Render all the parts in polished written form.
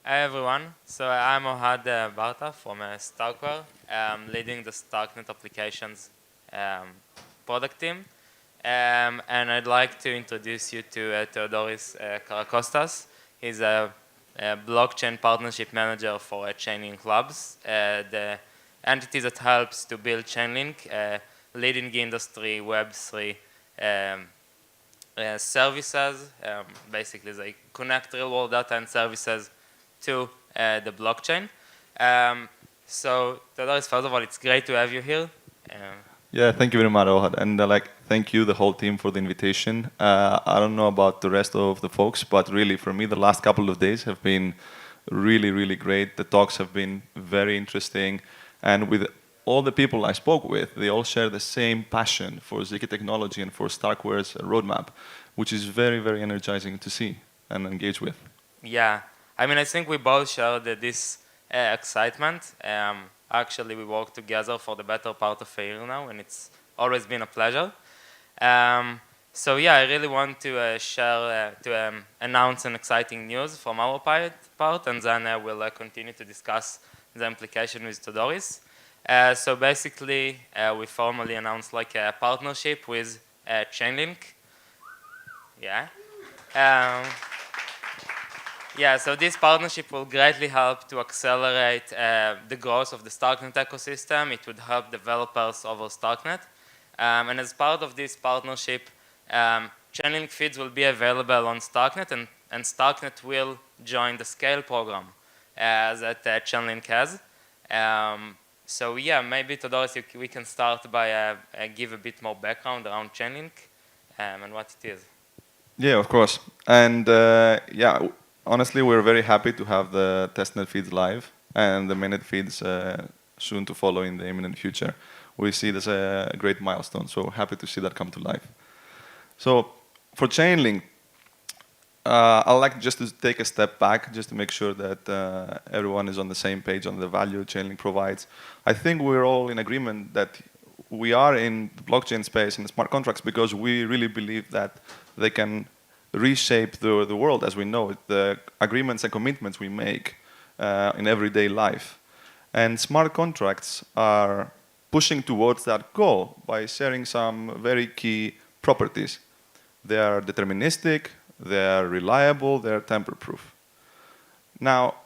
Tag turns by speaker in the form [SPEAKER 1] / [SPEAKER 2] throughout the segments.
[SPEAKER 1] Hi everyone, so I'm Ohad Barta from StarkWare, leading the StarkNet applications um, product team. And I'd like to introduce you to Thodoris Karakostas. He's a blockchain partnership manager for Chainlink Labs, the entity that helps to build Chainlink, leading industry Web3 um, services. Basically, they connect real-world data and services to the blockchain. So, Thodoris, first of all, it's great to have you here. Um,
[SPEAKER 2] Yeah, thank you very much, Ohad. And thank you, the whole team, for the invitation. I don't know about the rest of the folks, but really, for me, the last couple of days have been really, really great. The talks have been very interesting. And with all the people I spoke with, they all share the same passion for Ziki technology and for StarkWare's roadmap, which is very, very energizing to see and engage with.
[SPEAKER 1] yeah, I mean, I think we both share this excitement. Actually, we work together for the better part of a year now, and it's always been a pleasure. Um, so yeah, I really want to announce an exciting news from our part, and then we'll continue to discuss the implication with Thodoris. So basically, we formally announced like a partnership with Chainlink. Yeah. Um, yeah, so this partnership will greatly help to accelerate the growth of the StarkNet ecosystem. It would help developers over StarkNet. And as part of this partnership, Chainlink feeds will be available on StarkNet, and StarkNet will join the Scale program that Chainlink has. So yeah, maybe Thodoris, we can start by give a bit more background around Chainlink and what it is.
[SPEAKER 2] Yeah, of course. And yeah, honestly, we're very happy to have the testnet feeds live and the minute feeds soon to follow in the imminent future. We see this a great milestone, so happy to see that come to life. So for Chainlink, I'd like just to take a step back just to make sure that everyone is on the same page on the value Chainlink provides. I think we're all in agreement that we are in the blockchain space and smart contracts because we really believe that they can reshape the world as we know it, the agreements and commitments we make in everyday life. And smart contracts are pushing towards that goal by sharing some very key properties. They are deterministic, they are reliable, they are tamper-proof. Now,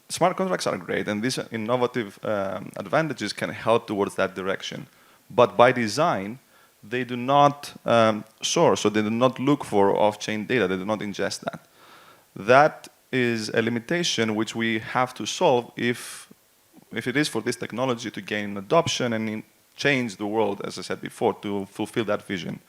[SPEAKER 2] smart contracts are great, and these innovative advantages can help towards that direction. But by design, they do not source, or they do not look for off-chain data. They do not ingest that. That is a limitation which we have to solve if it is for this technology to gain adoption and change the world, as I said before, to fulfill that vision.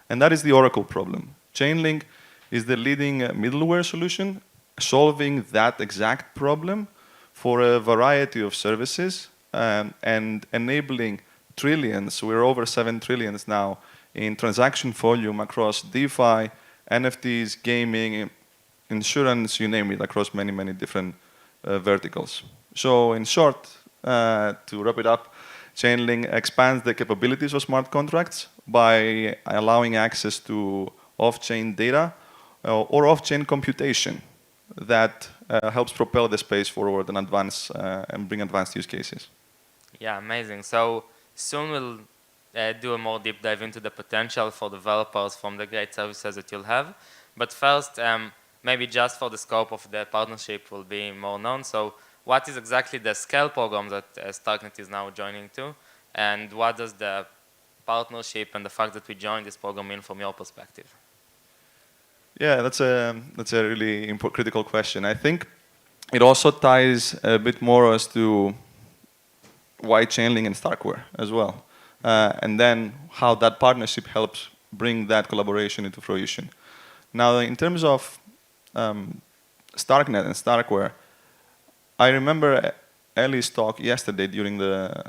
[SPEAKER 2] And that is the Oracle problem. Chainlink is the leading middleware solution solving that exact problem for a variety of services and enabling trillions, we're over 7 trillions now, in transaction volume across DeFi, NFTs, gaming, insurance, you name it, across many, many different verticals. So in short, to wrap it up, Chainlink expands the capabilities of smart contracts by allowing access to off-chain data or off-chain computation that helps propel the space forward and advance and bring advanced use cases.
[SPEAKER 1] Yeah, amazing. So soon we'll do a more deep dive into the potential for developers from the great services that you'll have. But first, maybe just for the scope of the partnership will be more known. So what is exactly the Scale program that StarkNet is now joining to? And what does the partnership and the fact that we joined this program mean from your perspective?
[SPEAKER 2] Yeah, that's a really critical question. I think it also ties a bit more as to why Chainlink and StarkWare as well, and then how that partnership helps bring that collaboration into fruition. Now, in terms of StarkNet and StarkWare, I remember Eli's talk yesterday during the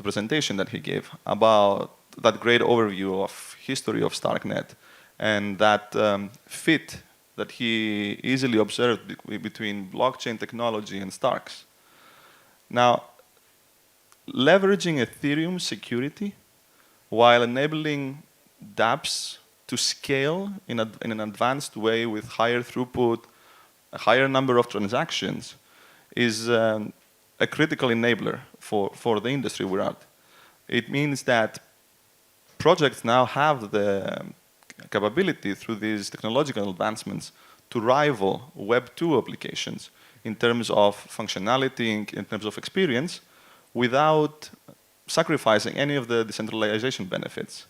[SPEAKER 2] presentation that he gave about that great overview of history of StarkNet and that fit that he easily observed between blockchain technology and Starks. Now, leveraging Ethereum security while enabling dApps to scale in an advanced way with higher throughput, a higher number of transactions is a critical enabler for the industry we're at. It means that projects now have the capability through these technological advancements to rival Web 2 applications in terms of functionality, in terms of experience, without sacrificing any of the decentralization benefits.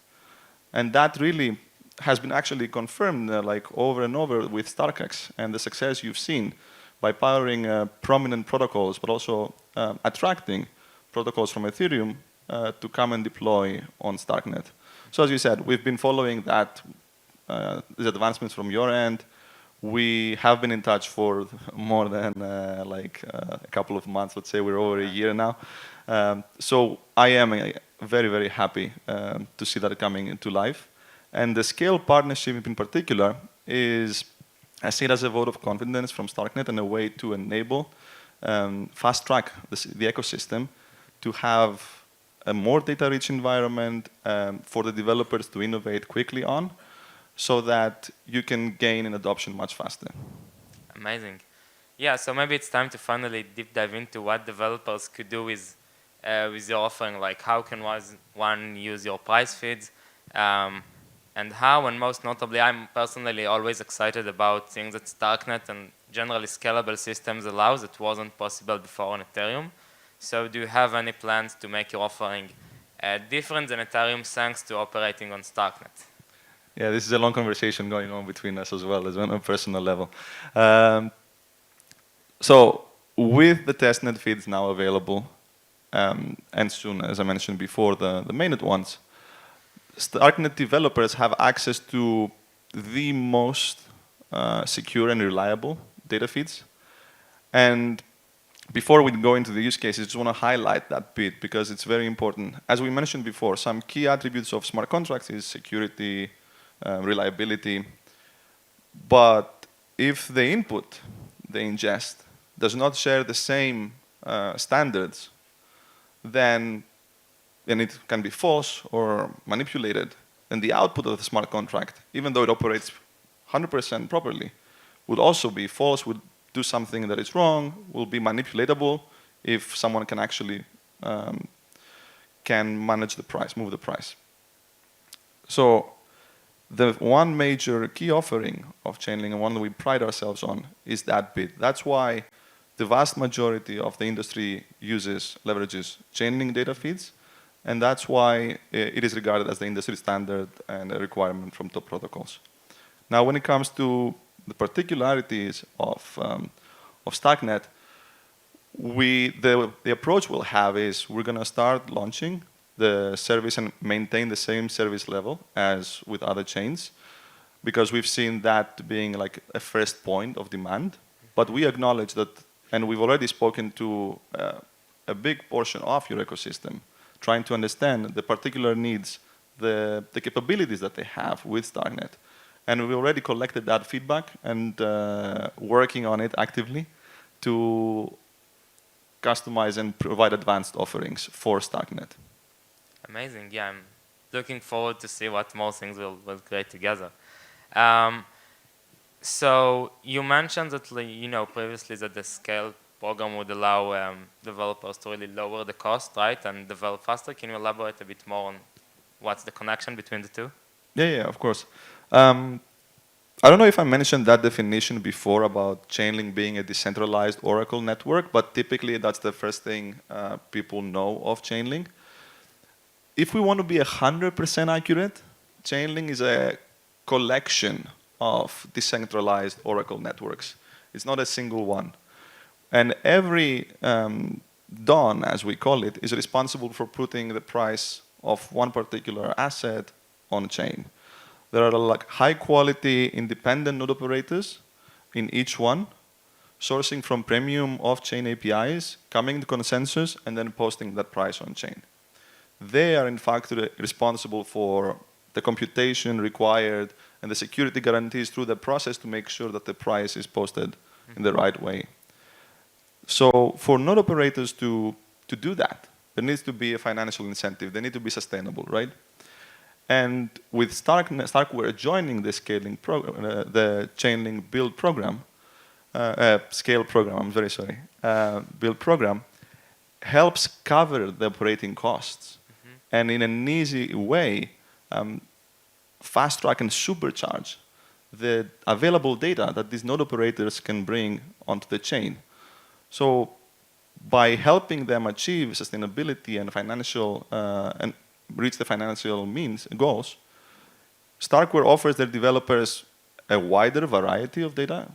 [SPEAKER 2] And that really has been actually confirmed like over and over with StarkX and the success you've seen by powering prominent protocols, but also attracting protocols from Ethereum to come and deploy on StarkNet. So as you said, we've been following that, these advancements from your end. We have been in touch for more than a couple of months. Let's say we're over a year now. So I am very, very happy to see that coming into life. And the Scale partnership in particular is, I see it as a vote of confidence from StarkNet and a way to enable, fast track the ecosystem to have a more data-rich environment for the developers to innovate quickly on, so that you can gain in adoption much faster.
[SPEAKER 1] Amazing. Yeah, so maybe it's time to finally deep dive into what developers could do with your offering, like how can one use your price feeds, and how, and most notably, I'm personally always excited about things that StarkNet and generally scalable systems allows that wasn't possible before on Ethereum. So do you have any plans to make your offering different than Ethereum thanks to operating on StarkNet?
[SPEAKER 2] Yeah, this is a long conversation going on between us as well, as on a personal level. So with the testnet feeds now available, and soon, as I mentioned before, the mainnet ones, StarkNet developers have access to the most secure and reliable data feeds. And before we go into the use cases, I just want to highlight that bit because it's very important. As we mentioned before, some key attributes of smart contracts is security, reliability. But if the input they ingest does not share the same standards, then it can be false or manipulated. And the output of the smart contract, even though it operates 100% properly, would also be false, would do something that is wrong, will be manipulatable if someone can actually can manage the price, move the price. So the one major key offering of Chainlink, and one that we pride ourselves on, is that bit. That's why the vast majority of the industry leverages Chainlink data feeds, and that's why it is regarded as the industry standard and a requirement from top protocols. Now, when it comes to the particularities of StarkNet, the approach we'll have is we're going to start launching the service and maintain the same service level as with other chains, because we've seen that being like a first point of demand. But we acknowledge that, and we've already spoken to a big portion of your ecosystem, trying to understand the particular needs, the capabilities that they have with StarkNet. And we already collected that feedback and working on it actively to customize and provide advanced offerings for StarkNet.
[SPEAKER 1] Amazing. Yeah, I'm looking forward to see what more things we'll create together. So you mentioned that previously that the Scale program would allow developers to really lower the cost, right, and develop faster. Can you elaborate a bit more on what's the connection between the two?
[SPEAKER 2] Yeah, of course. I don't know if I mentioned that definition before about Chainlink being a decentralized Oracle network, but typically that's the first thing people know of Chainlink. If we want to be 100% accurate, Chainlink is a collection of decentralized Oracle networks. It's not a single one. And every DAWN, as we call it, is responsible for putting the price of one particular asset on chain. There are like high-quality independent node operators in each one, sourcing from premium off-chain APIs, coming to consensus, and then posting that price on chain. They are in fact responsible for the computation required and the security guarantees through the process to make sure that the price is posted in the right way. So for node operators to do that, there needs to be a financial incentive. They need to be sustainable, right? And with StarkWare joining the scaling program, the Chainlink build program, scale program, I'm very sorry, build program helps cover the operating costs. And in an easy way, fast track and supercharge the available data that these node operators can bring onto the chain. So by helping them achieve sustainability and financial and reach the financial goals, StarkWare offers their developers a wider variety of data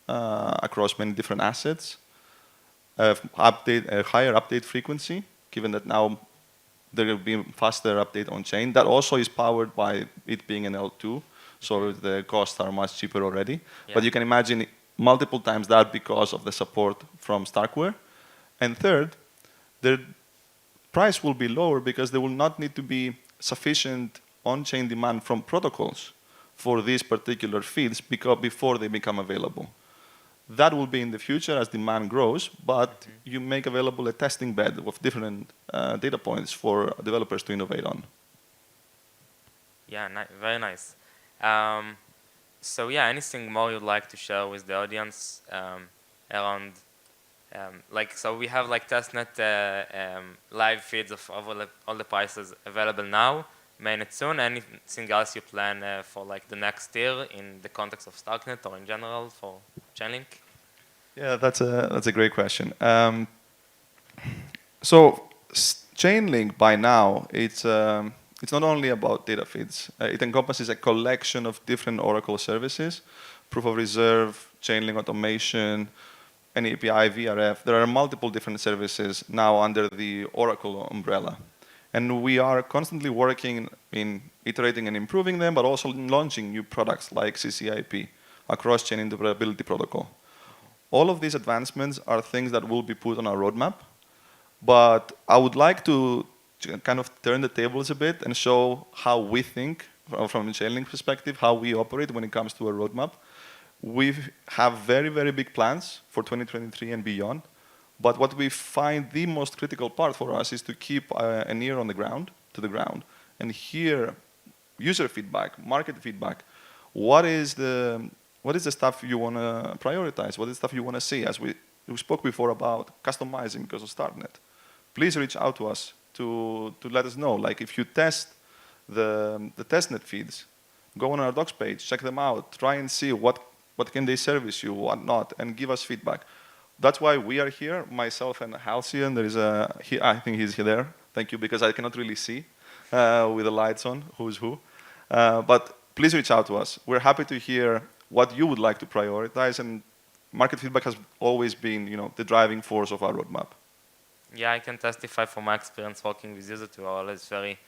[SPEAKER 2] across many different assets, a higher update frequency, given that now there will be faster update on chain. That also is powered by it being an L2, so the costs are much cheaper already.
[SPEAKER 1] Yeah.
[SPEAKER 2] But you can imagine multiple times that because of the support from StarkWare. And third, the price will be lower because there will not need to be sufficient on-chain demand from protocols for these particular feeds before they become available. That will be in the future as demand grows, but you make available a testing bed of different data points for developers to innovate on.
[SPEAKER 1] Yeah, very nice. So yeah, anything more you'd like to share with the audience around, so we have like testnet live feeds of all the prices available now, mainnet soon. Anything else you plan for like the next year in the context of StarkNet or in general for Chainlink? Yeah,
[SPEAKER 2] that's a great question. So Chainlink by now, it's not only about data feeds. It encompasses a collection of different Oracle services, proof of reserve, Chainlink automation, an API, VRF. There are multiple different services now under the Oracle umbrella. And we are constantly working in iterating and improving them, but also launching new products like CCIP, a cross-chain interoperability protocol. All of these advancements are things that will be put on our roadmap. But I would like to kind of turn the tables a bit and show how we think, from a Chainlink perspective, how we operate when it comes to a roadmap. We have very, very big plans for 2023 and beyond. But what we find the most critical part for us is to keep an ear on the ground, and hear user feedback, market feedback. What is the stuff you want to prioritize? What is the stuff you want to see? As we spoke before about customizing because of StarkNet. Please reach out to us to let us know. Like if you test the testnet feeds, go on our docs page, check them out, try and see what can they service you, what not, and give us feedback. That's why we are here, myself and Halcyon. There is I think he's there. Thank you, because I cannot really see with the lights on who's who. But please reach out to us. We're happy to hear what you would like to prioritize, and market feedback has always been, the driving force of our roadmap.
[SPEAKER 1] Yeah, I can testify from my experience working with users who are always very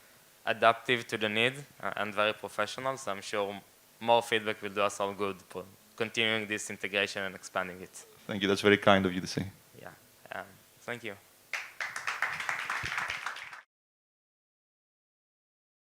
[SPEAKER 1] adaptive to the need and very professional. So I'm sure more feedback will do us all good for continuing this integration and expanding it.
[SPEAKER 2] Thank you. That's very kind of you to say.
[SPEAKER 1] Yeah. Thank you.